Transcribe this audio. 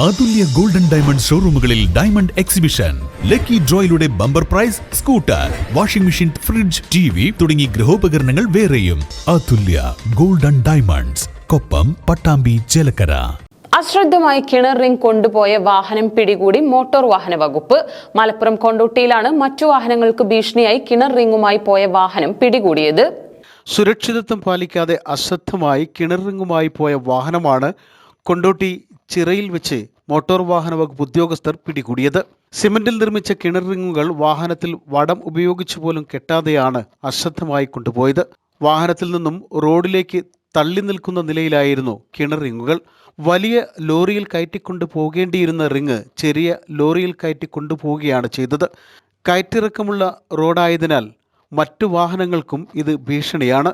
അതുല്യ golden diamond ഷോറൂമുകളിൽ diamond exhibition. Lucky ഡ്രോയിലൂടെ bumper prize, scooter, washing machine, fridge, TV തുടങ്ങി ഗൃഹോപകരണങ്ങൾ വേറെയും. Atulya golden diamonds, Koppam, Pattambi, Chelakkara. അശ്രദ്ധമായി കിണർ റിംഗ് കൊണ്ടുപോയ വാഹനം പിടികൂടി മോട്ടോർ വാഹന വകുപ്പ്. മലപ്പുറം കൊണ്ടോട്ടിയിലാണ് മറ്റു വാഹനങ്ങൾക്ക് ഭീഷണിയായി കിണർ റിംഗുമായി പോയ വാഹനം പിടികൂടിയത്. സുരക്ഷിതത്വം പാലിക്കാതെ അശ്രദ്ധമായി കിണർ റിംഗുമായി പോയ വാഹനമാണ് കൊണ്ടോട്ടി ചിറയിൽ വെച്ച് മോട്ടോർ വാഹന വകുപ്പ് ഉദ്യോഗസ്ഥർ പിടികൂടിയത്. സിമന്റിൽ നിർമ്മിച്ച കിണർ റിംഗുകൾ വാഹനത്തിൽ വടം ഉപയോഗിച്ചു പോലും കെട്ടാതെയാണ് അശ്രദ്ധമായി കൊണ്ടുപോയത്. വാഹനത്തിൽ നിന്നും റോഡിലേക്ക് തള്ളി നിൽക്കുന്ന നിലയിലായിരുന്നു കിണർ റിംഗുകൾ. വലിയ ലോറിയിൽ കയറ്റിക്കൊണ്ടു പോകേണ്ടിയിരുന്ന റിംഗ് ചെറിയ ലോറിയിൽ കയറ്റിക്കൊണ്ടുപോവുകയാണ് ചെയ്തത്. കയറ്റിറക്കമുള്ള റോഡായതിനാൽ മറ്റു വാഹനങ്ങൾക്കും ഇത് ഭീഷണിയാണ്.